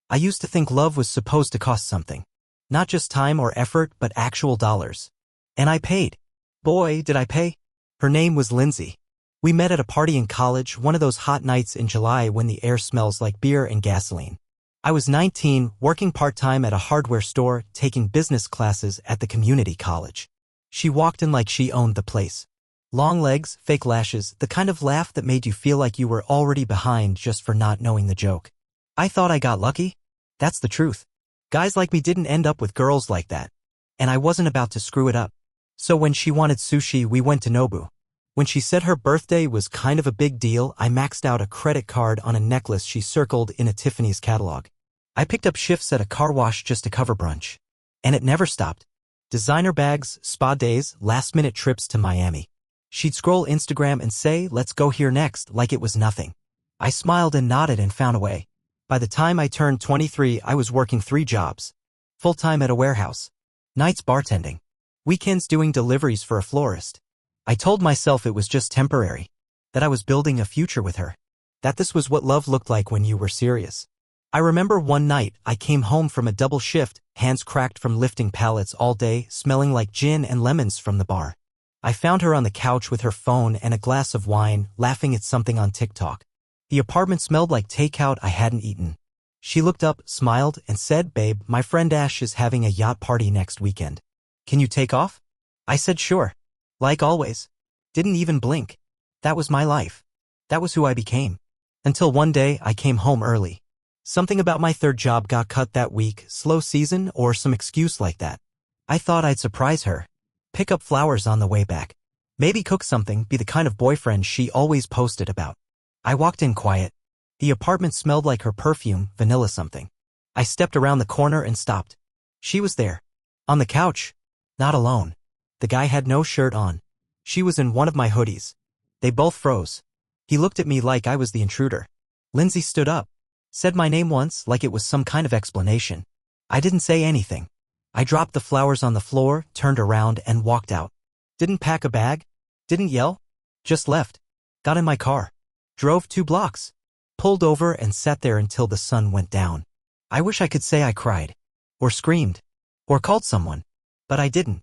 I used to think love was supposed to cost something. Not just time or effort, but actual dollars. And I paid. Boy, did I pay. Her name was Lindsay. We met at a party in college, one of those hot nights in July when the air smells like beer and gasoline. I was 19, working part-time at a hardware store, taking business classes at the community college. She walked in like she owned the place. Long legs, fake lashes, the kind of laugh that made you feel like you were already behind just for not knowing the joke. I thought I got lucky. That's the truth. Guys like me didn't end up with girls like that. And I wasn't about to screw it up. So when she wanted sushi, we went to Nobu. When she said her birthday was kind of a big deal, I maxed out a credit card on a necklace she circled in a Tiffany's catalog. I picked up shifts at a car wash just to cover brunch. And it never stopped. Designer bags, spa days, last-minute trips to Miami. She'd scroll Instagram and say, "Let's go here next," like it was nothing. I smiled and nodded and found a way. By the time I turned 23, I was working 3 jobs. Full-time at a warehouse. Nights bartending. Weekends doing deliveries for a florist. I told myself it was just temporary. That I was building a future with her. That this was what love looked like when you were serious. I remember one night, I came home from a double shift, hands cracked from lifting pallets all day, smelling like gin and lemons from the bar. I found her on the couch with her phone and a glass of wine, laughing at something on TikTok. The apartment smelled like takeout I hadn't eaten. She looked up, smiled, and said, "Babe, my friend Ash is having a yacht party next weekend. Can you take off?" I said sure. Like always. Didn't even blink. That was my life. That was who I became. Until one day, I came home early. Something about my 3rd job got cut that week, slow season or some excuse like that. I thought I'd surprise her. Pick up flowers on the way back. Maybe cook something, be the kind of boyfriend she always posted about. I walked in quiet. The apartment smelled like her perfume, vanilla something. I stepped around the corner and stopped. She was there. On the couch. Not alone. The guy had no shirt on. She was in one of my hoodies. They both froze. He looked at me like I was the intruder. Lindsay stood up. Said my name once like it was some kind of explanation. I didn't say anything. I dropped the flowers on the floor, turned around, and walked out. Didn't pack a bag. Didn't yell. Just left. Got in my car. Drove 2 blocks. Pulled over and sat there until the sun went down. I wish I could say I cried. Or screamed. Or called someone. But I didn't.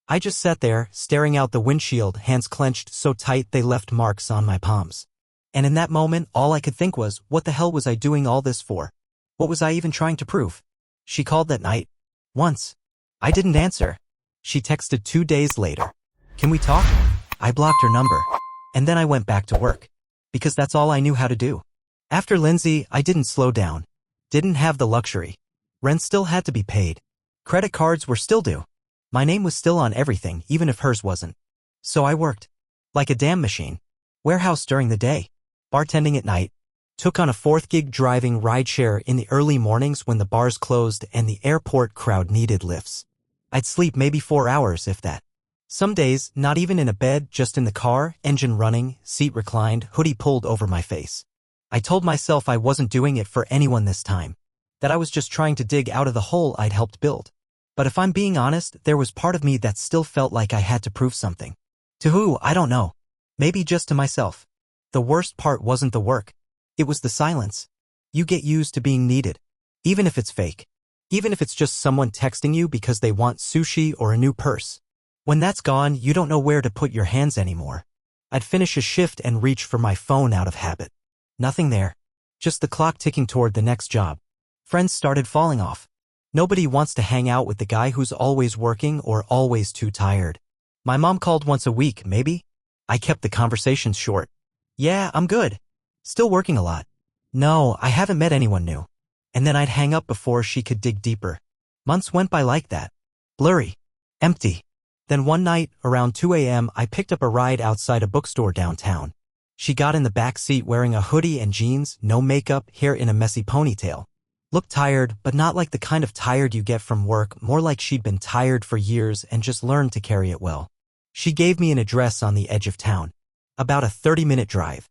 I just sat there, staring out the windshield, hands clenched so tight they left marks on my palms. And in that moment, all I could think was, what the hell was I doing all this for? What was I even trying to prove? She called that night. Once. I didn't answer. She texted 2 days later. "Can we talk?" I blocked her number. And then I went back to work. Because that's all I knew how to do. After Lindsay, I didn't slow down. Didn't have the luxury. Rent still had to be paid. Credit cards were still due. My name was still on everything, even if hers wasn't. So I worked. Like a damn machine. Warehouse during the day. Bartending at night. Took on a 4th gig driving rideshare in the early mornings when the bars closed and the airport crowd needed lifts. I'd sleep maybe 4 hours, if that. Some days, not even in a bed, just in the car, engine running, seat reclined, hoodie pulled over my face. I told myself I wasn't doing it for anyone this time. That I was just trying to dig out of the hole I'd helped build. But if I'm being honest, there was part of me that still felt like I had to prove something. To who, I don't know. Maybe just to myself. The worst part wasn't the work. It was the silence. You get used to being needed. Even if it's fake. Even if it's just someone texting you because they want sushi or a new purse. When that's gone, you don't know where to put your hands anymore. I'd finish a shift and reach for my phone out of habit. Nothing there. Just the clock ticking toward the next job. Friends started falling off. Nobody wants to hang out with the guy who's always working or always too tired. My mom called once a week, maybe? I kept the conversations short. "Yeah, I'm good. Still working a lot." "No, I haven't met anyone new." And then I'd hang up before she could dig deeper. Months went by like that. Blurry. Empty. Then one night, around 2 a.m., I picked up a ride outside a bookstore downtown. She got in the back seat wearing a hoodie and jeans, no makeup, hair in a messy ponytail. Looked tired, but not like the kind of tired you get from work, more like she'd been tired for years and just learned to carry it well. She gave me an address on the edge of town. About a 30-minute drive.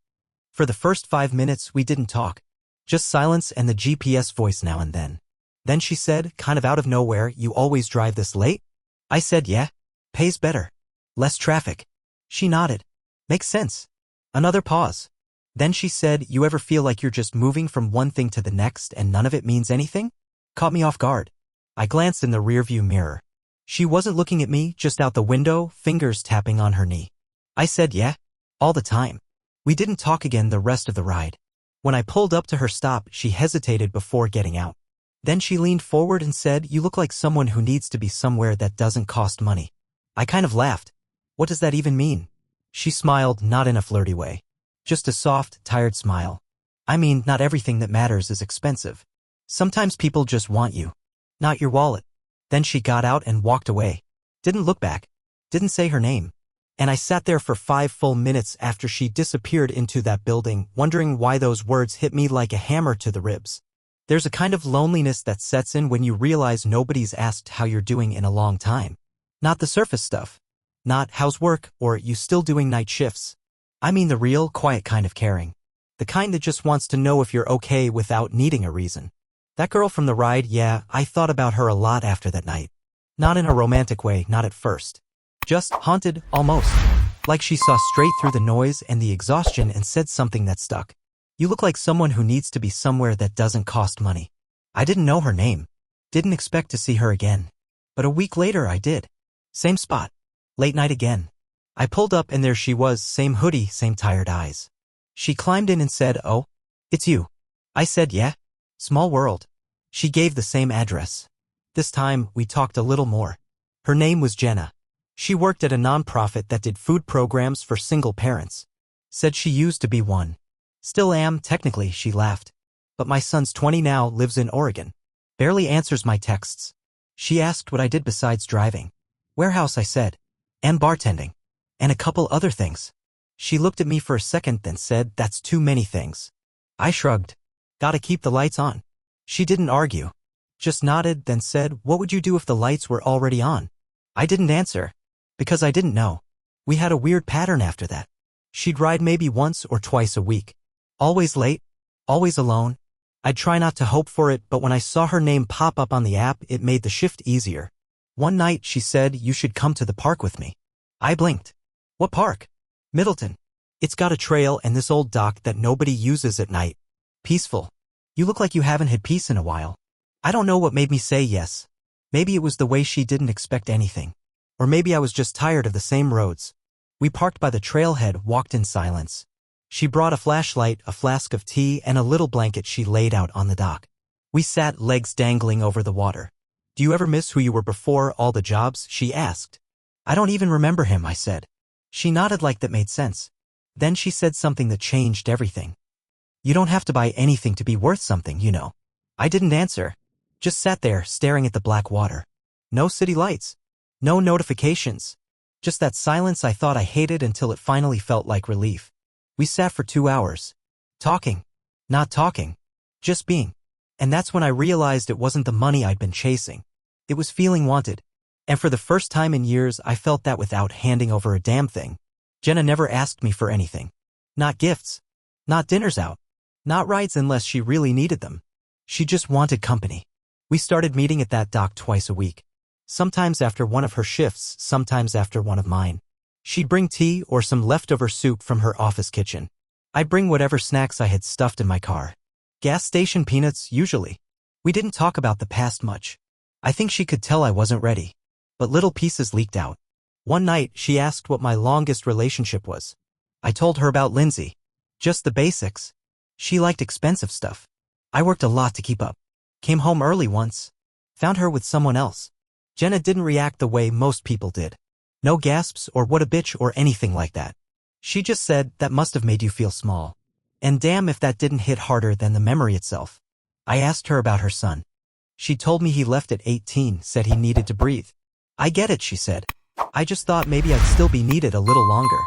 For the first 5 minutes, we didn't talk. Just silence and the GPS voice now and then. Then she said, kind of out of nowhere, "You always drive this late?" I said, "Yeah. Pays better. Less traffic." She nodded. "Makes sense." Another pause. Then she said, "You ever feel like you're just moving from one thing to the next and none of it means anything?" Caught me off guard. I glanced in the rearview mirror. She wasn't looking at me, just out the window, fingers tapping on her knee. I said, "Yeah, all the time." We didn't talk again the rest of the ride. When I pulled up to her stop, she hesitated before getting out. Then she leaned forward and said, "You look like someone who needs to be somewhere that doesn't cost money." I kind of laughed. "What does that even mean?" She smiled, not in a flirty way. Just a soft, tired smile. "I mean, not everything that matters is expensive. Sometimes people just want you, not your wallet." Then she got out and walked away. Didn't look back. Didn't say her name. And I sat there for 5 full minutes after she disappeared into that building, wondering why those words hit me like a hammer to the ribs. There's a kind of loneliness that sets in when you realize nobody's asked how you're doing in a long time. Not the surface stuff. Not "how's work" or "you still doing night shifts." I mean the real, quiet kind of caring. The kind that just wants to know if you're okay without needing a reason. That girl from the ride, yeah, I thought about her a lot after that night. Not in a romantic way, not at first. Just haunted, almost. Like she saw straight through the noise and the exhaustion and said something that stuck. "You look like someone who needs to be somewhere that doesn't cost money." I didn't know her name. Didn't expect to see her again. But a week later I did. Same spot. Late night again. I pulled up and there she was, same hoodie, same tired eyes. She climbed in and said, "Oh, it's you." I said, "Yeah. Small world." She gave the same address. This time, we talked a little more. Her name was Jenna. She worked at a nonprofit that did food programs for single parents. Said she used to be one. "Still am, technically," she laughed. "But my son's 20 now, lives in Oregon. Barely answers my texts." She asked what I did besides driving. "Warehouse," I said. "And bartending. And a couple other things." She looked at me for a second, then said, "That's too many things." I shrugged. "Gotta keep the lights on." She didn't argue. Just nodded, then said, "What would you do if the lights were already on?" I didn't answer. Because I didn't know. We had a weird pattern after that. She'd ride maybe once or twice a week. Always late. Always alone. I'd try not to hope for it, but when I saw her name pop up on the app, it made the shift easier. One night, she said, "You should come to the park with me." I blinked. "What park?" "Middleton. It's got a trail and this old dock that nobody uses at night. Peaceful. You look like you haven't had peace in a while." I don't know what made me say yes. Maybe it was the way she didn't expect anything. Or maybe I was just tired of the same roads. We parked by the trailhead, walked in silence. She brought a flashlight, a flask of tea, and a little blanket she laid out on the dock. We sat, legs dangling over the water. "Do you ever miss who you were before all the jobs?" she asked. "I don't even remember him," I said. She nodded like that made sense. Then she said something that changed everything. "You don't have to buy anything to be worth something, you know." I didn't answer. Just sat there, staring at the black water. No city lights. No notifications. Just that silence I thought I hated until it finally felt like relief. We sat for 2 hours. Talking. Not talking. Just being. And that's when I realized it wasn't the money I'd been chasing. It was feeling wanted. And for the first time in years, I felt that without handing over a damn thing. Jenna never asked me for anything. Not gifts. Not dinners out. Not rides unless she really needed them. She just wanted company. We started meeting at that dock twice a week. Sometimes after one of her shifts, sometimes after one of mine. She'd bring tea or some leftover soup from her office kitchen. I'd bring whatever snacks I had stuffed in my car. Gas station peanuts, usually. We didn't talk about the past much. I think she could tell I wasn't ready. But little pieces leaked out. One night, she asked what my longest relationship was. I told her about Lindsay. Just the basics. She liked expensive stuff. I worked a lot to keep up. Came home early once. Found her with someone else. Jenna didn't react the way most people did. No gasps or "what a bitch" or anything like that. She just said, "That must have made you feel small." And damn if that didn't hit harder than the memory itself. I asked her about her son. She told me he left at 18, said he needed to breathe. "I get it," she said. "I just thought maybe I'd still be needed a little longer."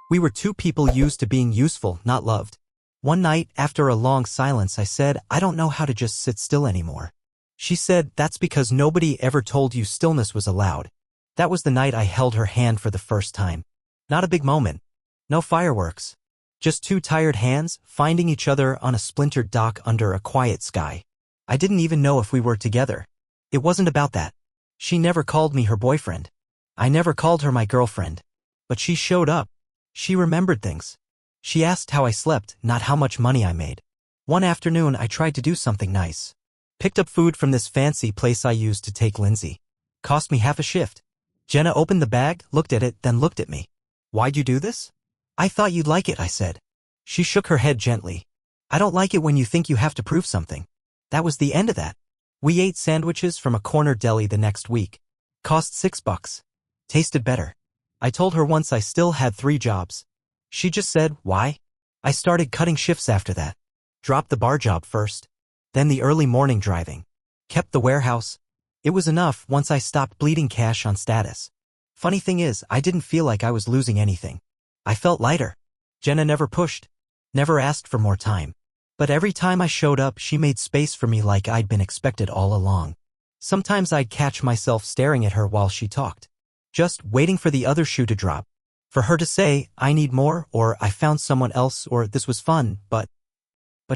We were two people used to being useful, not loved. One night, after a long silence, I said, "I don't know how to just sit still anymore." She said, "That's because nobody ever told you stillness was allowed." That was the night I held her hand for the first time. Not a big moment. No fireworks. Just two tired hands, finding each other on a splintered dock under a quiet sky. I didn't even know if we were together. It wasn't about that. She never called me her boyfriend. I never called her my girlfriend. But she showed up. She remembered things. She asked how I slept, not how much money I made. One afternoon, I tried to do something nice. Picked up food from this fancy place I used to take Lindsay. Cost me half a shift. Jenna opened the bag, looked at it, then looked at me. Why'd you do this? I thought you'd like it, I said. She shook her head gently. I don't like it when you think you have to prove something. That was the end of that. We ate sandwiches from a corner deli the next week. Cost $6. Tasted better. I told her once I still had 3 jobs. She just said, why? I started cutting shifts after that. Dropped the bar job first. Then the early morning driving. Kept the warehouse. It was enough once I stopped bleeding cash on status. Funny thing is, I didn't feel like I was losing anything. I felt lighter. Jenna never pushed. Never asked for more time. But every time I showed up, she made space for me like I'd been expected all along. Sometimes I'd catch myself staring at her while she talked. Just waiting for the other shoe to drop. For her to say, I need more, or I found someone else, or this was fun, but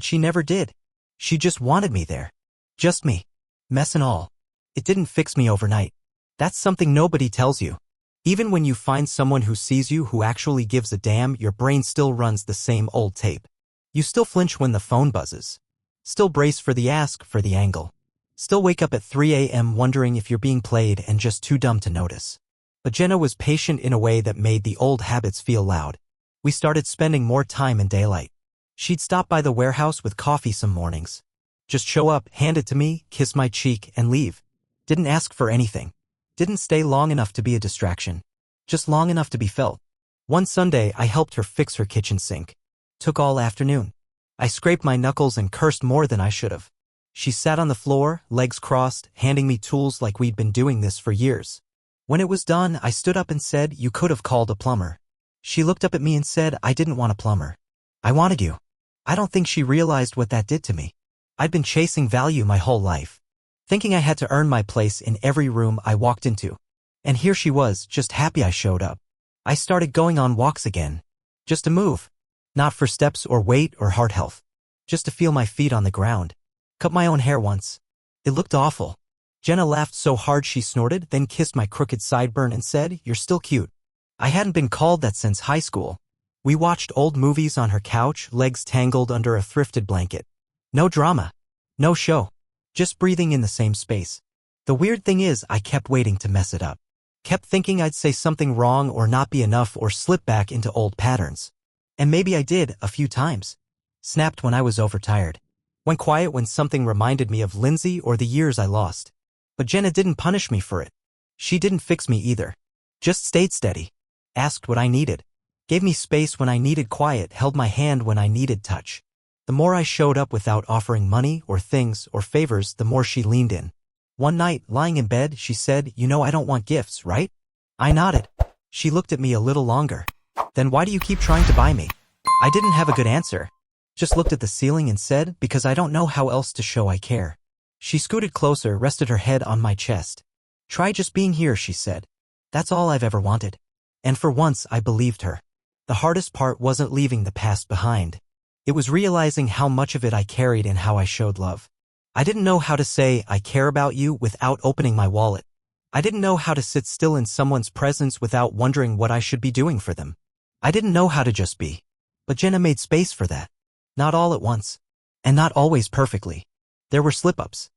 she never did. She just wanted me there. Just me. Mess and all. It didn't fix me overnight. That's something nobody tells you. Even when you find someone who sees you, who actually gives a damn, your brain still runs the same old tape. You still flinch when the phone buzzes. Still brace for the ask, for the angle. Still wake up at 3 a.m. wondering if you're being played and just too dumb to notice. But Jenna was patient in a way that made the old habits feel loud. We started spending more time in daylight. She'd stop by the warehouse with coffee some mornings. Just show up, hand it to me, kiss my cheek, and leave. Didn't ask for anything. Didn't stay long enough to be a distraction. Just long enough to be felt. One Sunday, I helped her fix her kitchen sink. Took all afternoon. I scraped my knuckles and cursed more than I should have. She sat on the floor, legs crossed, handing me tools like we'd been doing this for years. When it was done, I stood up and said, you could have called a plumber. She looked up at me and said, I didn't want a plumber. I wanted you. I don't think she realized what that did to me. I'd been chasing value my whole life, thinking I had to earn my place in every room I walked into. And here she was, just happy I showed up. I started going on walks again. Just to move. Not for steps or weight or heart health. Just to feel my feet on the ground. Cut my own hair once. It looked awful. Jenna laughed so hard she snorted, then kissed my crooked sideburn and said, you're still cute. I hadn't been called that since high school. We watched old movies on her couch, legs tangled under a thrifted blanket. No drama. No show. Just breathing in the same space. The weird thing is, I kept waiting to mess it up. Kept thinking I'd say something wrong or not be enough or slip back into old patterns. And maybe I did, a few times. Snapped when I was overtired. Went quiet when something reminded me of Lindsay or the years I lost. But Jenna didn't punish me for it. She didn't fix me either. Just stayed steady. Asked what I needed. Gave me space when I needed quiet, held my hand when I needed touch. The more I showed up without offering money or things or favors, the more she leaned in. One night, lying in bed, she said, you know I don't want gifts, right? I nodded. She looked at me a little longer. Then why do you keep trying to buy me? I didn't have a good answer. Just looked at the ceiling and said, because I don't know how else to show I care. She scooted closer, rested her head on my chest. Try just being here, she said. That's all I've ever wanted. And for once, I believed her. The hardest part wasn't leaving the past behind. It was realizing how much of it I carried and how I showed love. I didn't know how to say, I care about you, without opening my wallet. I didn't know how to sit still in someone's presence without wondering what I should be doing for them. I didn't know how to just be. But Jenna made space for that. Not all at once. And not always perfectly. There were slip-ups.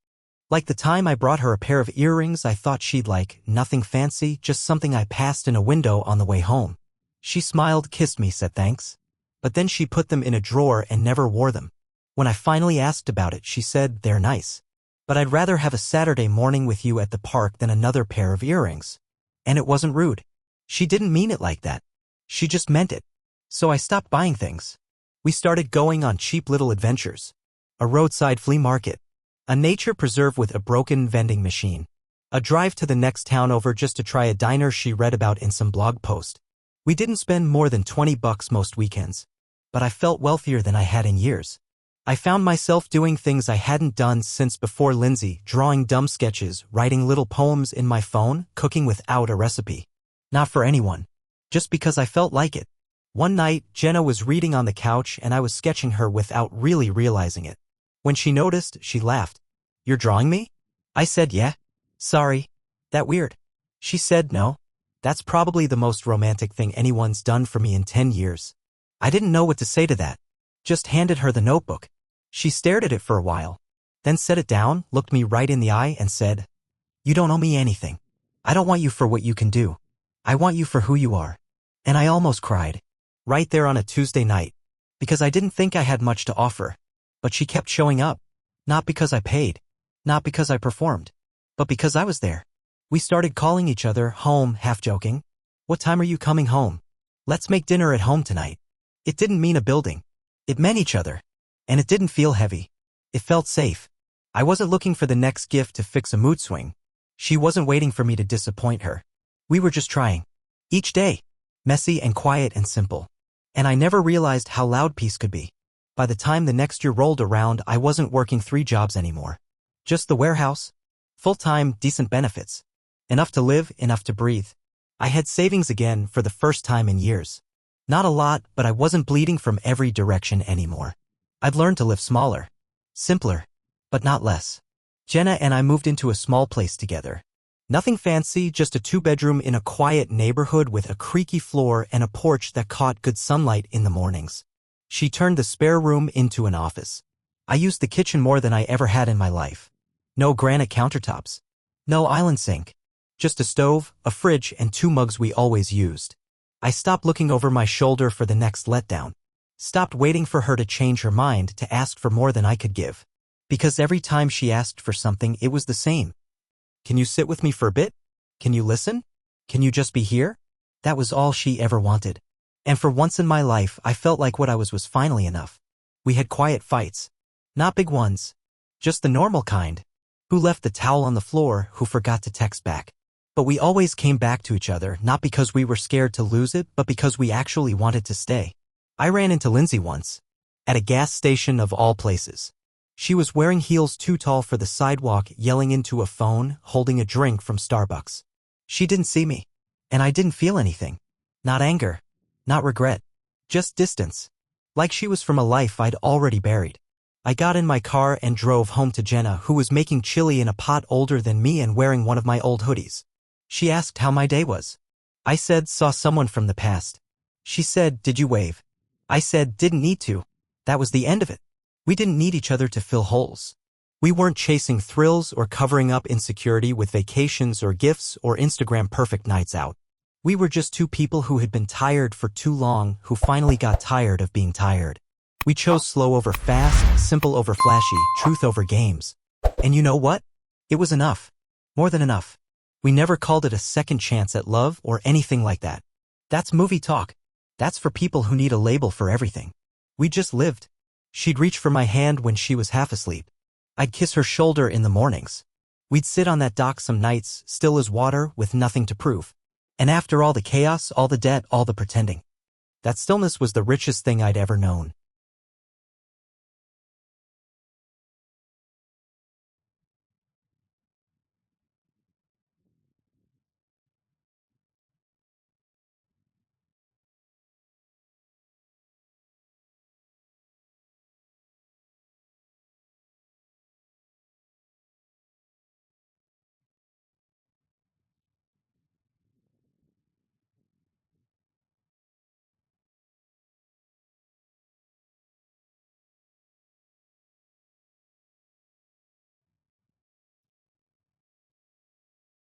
Like the time I brought her a pair of earrings I thought she'd like, nothing fancy, just something I passed in a window on the way home. She smiled, kissed me, said thanks. But then she put them in a drawer and never wore them. When I finally asked about it, she said, they're nice. But I'd rather have a Saturday morning with you at the park than another pair of earrings. And it wasn't rude. She didn't mean it like that. She just meant it. So I stopped buying things. We started going on cheap little adventures. A roadside flea market. A nature preserve with a broken vending machine. A drive to the next town over just to try a diner she read about in some blog post. We didn't spend more than $20 most weekends. But I felt wealthier than I had in years. I found myself doing things I hadn't done since before Lindsay, drawing dumb sketches, writing little poems in my phone, cooking without a recipe. Not for anyone. Just because I felt like it. One night, Jenna was reading on the couch and I was sketching her without really realizing it. When she noticed, she laughed. You're drawing me? I said, yeah. Sorry. That weird? She said, no. That's probably the most romantic thing anyone's done for me in 10 years. I didn't know what to say to that. Just handed her the notebook. She stared at it for a while, then set it down, looked me right in the eye and said, "You don't owe me anything. I don't want you for what you can do. I want you for who you are." And I almost cried. Right there on a Tuesday night. Because I didn't think I had much to offer. But she kept showing up. Not because I paid. Not because I performed. But because I was there. We started calling each other home, half joking. "What time are you coming home? Let's make dinner at home tonight." It didn't mean a building. It meant each other. And it didn't feel heavy. It felt safe. I wasn't looking for the next gift to fix a mood swing. She wasn't waiting for me to disappoint her. We were just trying. Each day. Messy and quiet and simple. And I never realized how loud peace could be. By the time the next year rolled around, I wasn't working 3 jobs anymore. Just the warehouse. Full-time, decent benefits. Enough to live, enough to breathe. I had savings again for the first time in years. Not a lot, but I wasn't bleeding from every direction anymore. I'd learned to live smaller. Simpler. But not less. Jenna and I moved into a small place together. Nothing fancy, just a 2-bedroom in a quiet neighborhood with a creaky floor and a porch that caught good sunlight in the mornings. She turned the spare room into an office. I used the kitchen more than I ever had in my life. No granite countertops. No island sink. Just a stove, a fridge, and 2 mugs we always used. I stopped looking over my shoulder for the next letdown. Stopped waiting for her to change her mind to ask for more than I could give. Because every time she asked for something, it was the same. "Can you sit with me for a bit? Can you listen? Can you just be here?" That was all she ever wanted. And for once in my life, I felt like what I was finally enough. We had quiet fights. Not big ones. Just the normal kind. Who left the towel on the floor, who forgot to text back. But we always came back to each other, not because we were scared to lose it, but because we actually wanted to stay. I ran into Lindsay once. At a gas station of all places. She was wearing heels too tall for the sidewalk, yelling into a phone, holding a drink from Starbucks. She didn't see me. And I didn't feel anything. Not anger. Not regret. Just distance. Like she was from a life I'd already buried. I got in my car and drove home to Jenna, who was making chili in a pot older than me and wearing one of my old hoodies. She asked how my day was. I said, "Saw someone from the past." She said, "Did you wave?" I said, "Didn't need to." That was the end of it. We didn't need each other to fill holes. We weren't chasing thrills or covering up insecurity with vacations or gifts or Instagram perfect nights out. We were just 2 people who had been tired for too long, who finally got tired of being tired. We chose slow over fast, simple over flashy, truth over games. And you know what? It was enough. More than enough. We never called it a second chance at love or anything like that. That's movie talk. That's for people who need a label for everything. We just lived. She'd reach for my hand when she was half asleep. I'd kiss her shoulder in the mornings. We'd sit on that dock some nights, still as water, with nothing to prove. And after all the chaos, all the debt, all the pretending, that stillness was the richest thing I'd ever known.